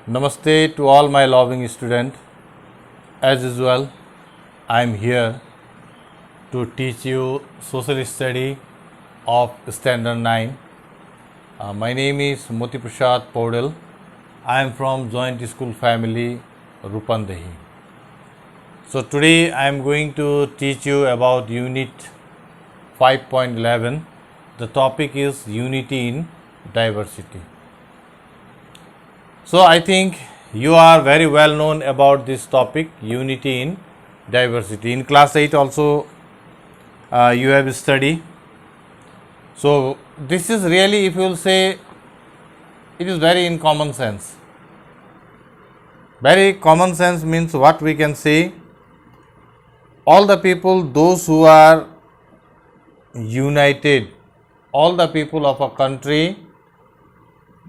Namaste to all my loving students. As usual, I am here to teach you social study of Standard 9. My name is Moti Prasad Paudel. I am from Joint School Family, Rupandehi. So today I am going to teach you about Unit 5.11. The topic is Unity in Diversity. So I think you are very well known about this topic, unity in diversity. In class 8 also you have studied. So this is really, if you will say, it is very in common sense. Very common sense means what we can say, all the people, those who are united, all the people of a country,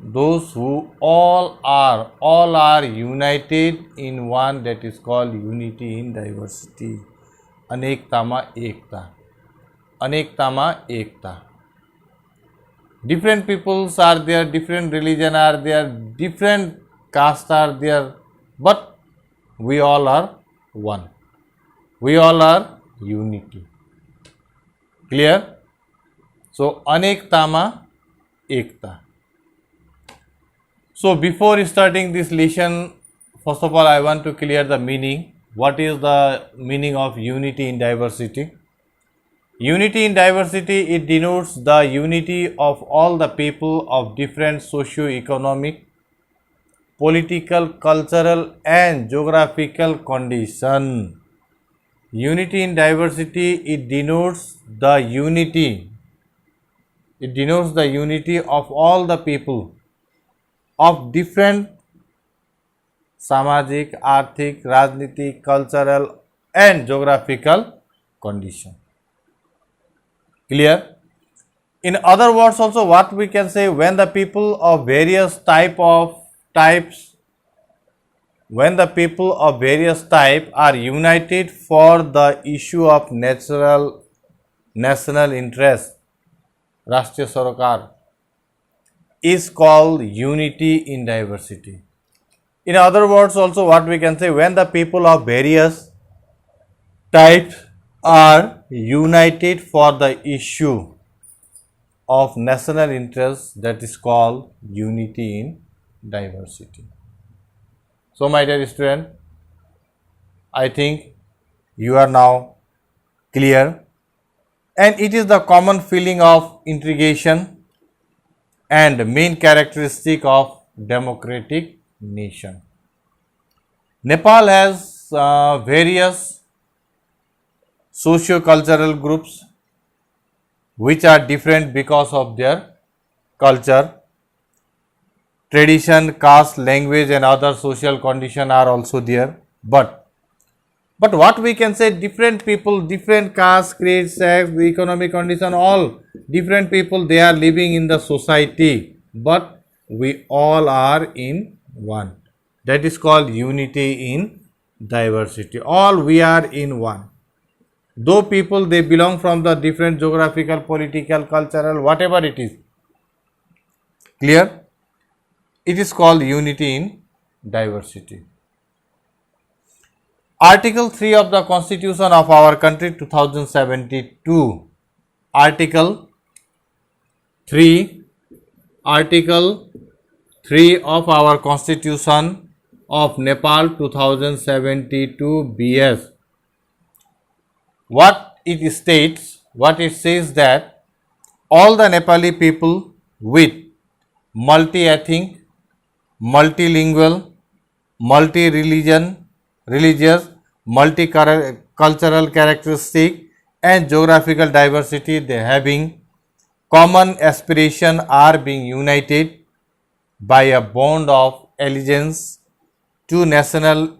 those who all are united in one, that is called unity in diversity. Anekta ma ekta. Different peoples are there, different religion are there, different castes are there, but we all are one. We all are unity. Clear? So anekta ma ekta. So before starting this lesson, first of all I want to clear the meaning. What is the meaning of unity in diversity? Unity in diversity, it denotes the unity of all the people of different socio-economic, political, cultural and geographical condition. Unity in diversity, it denotes the unity. It denotes the unity of all the people of different samajik, arthik, rajnitik, cultural and geographical condition. Clear? In other words also, what we can say, when the people of various type are united for the issue of national interest, Rashtriya Sarkar, is called unity in diversity. In other words also, what we can say, when the people of various types are united for the issue of national interest, that is called unity in diversity. So my dear student, I think you are now clear, and it is the common feeling of integration and main characteristic of democratic nation. Nepal has various socio-cultural groups which are different because of their culture, tradition, caste, language and other social condition are also there. But what we can say, different people, different caste, creed, sex, economic condition, all different people, they are living in the society, but we all are in one. That is called unity in diversity. All we are in one. Though people, they belong from the different geographical, political, cultural, whatever it is. Clear? It is called unity in diversity. Article 3 of the Constitution of our country 2072. Article 3 of our Constitution of Nepal 2072 BS. What it states, what it says, that all the Nepali people with multi-ethnic, multilingual, religious, multicultural characteristic and geographical diversity, they having common aspiration, are being united by a bond of allegiance to national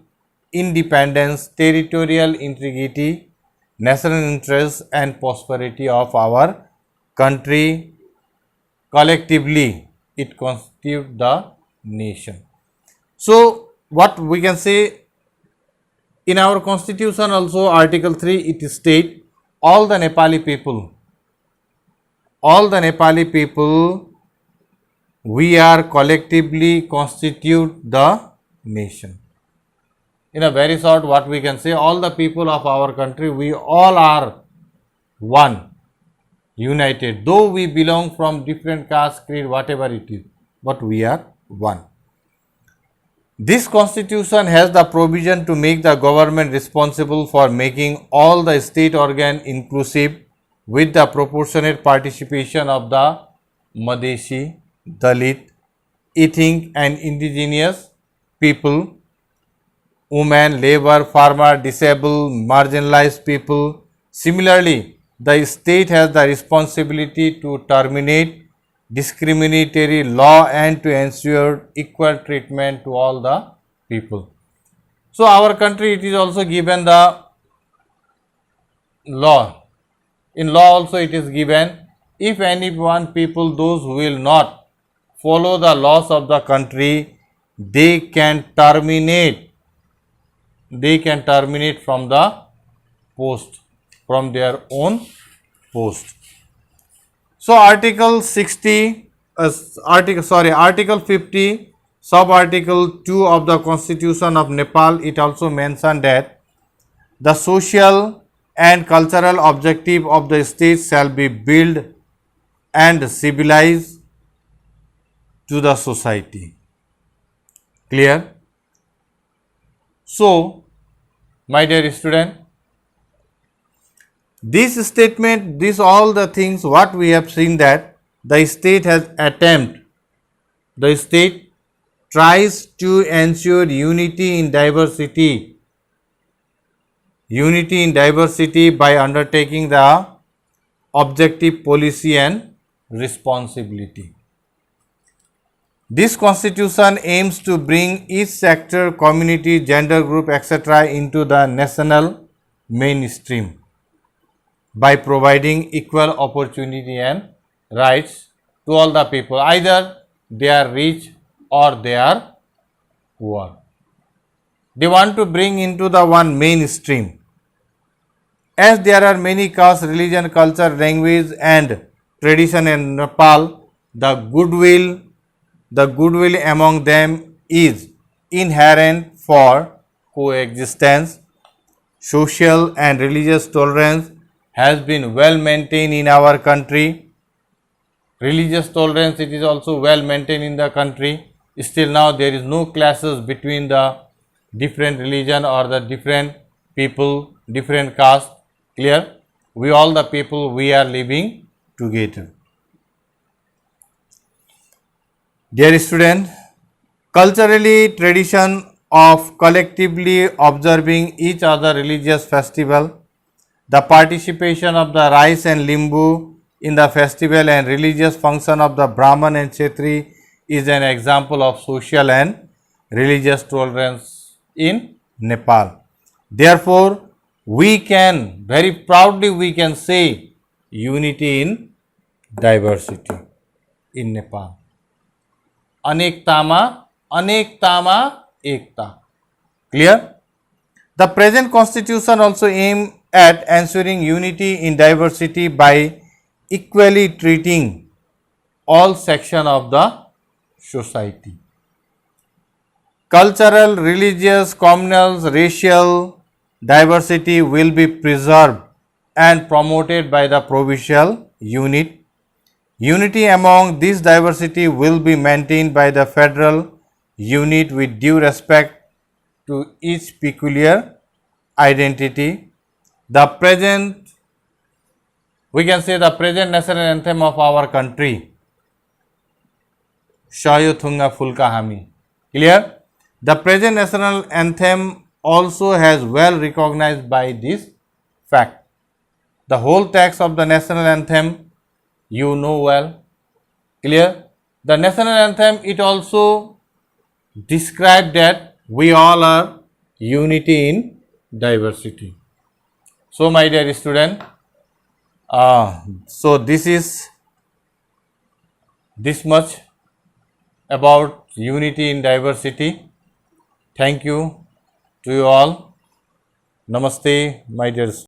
independence, territorial integrity, national interest and prosperity of our country. Collectively, it constitutes the nation. So what we can say, in our constitution also, article 3, it states all the Nepali people we are collectively constitute the nation. In a very short, what we can say, all the people of our country, we all are one, united, though we belong from different caste, creed, whatever it is, but we are one. This constitution has the provision to make the government responsible for making all the state organ inclusive with the proportionate participation of the Madesi, Dalit, ethnic and indigenous people, women, labor, farmer, disabled, marginalized people. Similarly, the state has the responsibility to terminate discriminatory law and to ensure equal treatment to all the people. So, our country, it is also given the law. In law also it is given, if any one people, those who will not follow the laws of the country, they can terminate from the post, from their own post. So, Article 50, sub-article 2 of the Constitution of Nepal, it also mentioned that the social and cultural objective of the state shall be built and civilize to the society. Clear? So, my dear student, this statement, this all the things what we have seen, that the state has the state tries to ensure unity in diversity by undertaking the objective policy and responsibility. This constitution aims to bring each sector, community, gender group, etc. into the national mainstream by providing equal opportunity and rights to all the people, either they are rich or they are poor. They want to bring into the one mainstream. As there are many castes, religion, culture, language and tradition in Nepal, the goodwill among them is inherent for coexistence. Social and religious tolerance has been well maintained in our country. Religious tolerance, it is also well maintained in the country. Still now there is no clashes between the different religion or the different people, different caste. Clear? We all the people, we are living together. Dear student, culturally tradition of collectively observing each other religious festival, the participation of the rice and limbu in the festival and religious function of the Brahman and Kshatri is an example of social and religious tolerance in Nepal. Therefore, we can very proudly we can say unity in diversity in Nepal. Anektama ekta. Clear? The present constitution also aims at ensuring unity in diversity by equally treating all sections of the society. Cultural, religious, communal, racial diversity will be preserved and promoted by the provincial unit. Unity among this diversity will be maintained by the federal unit with due respect to each peculiar identity. The present, we can say the present national anthem of our country, Shayo Thunga Fulka Hami. Clear? The present national anthem also has well recognized by this fact. The whole text of the national anthem you know well. Clear? The national anthem, it also describes that we all are unity in diversity. So, my dear student, so this is this much about unity in diversity. Thank you to you all. Namaste, my dear students.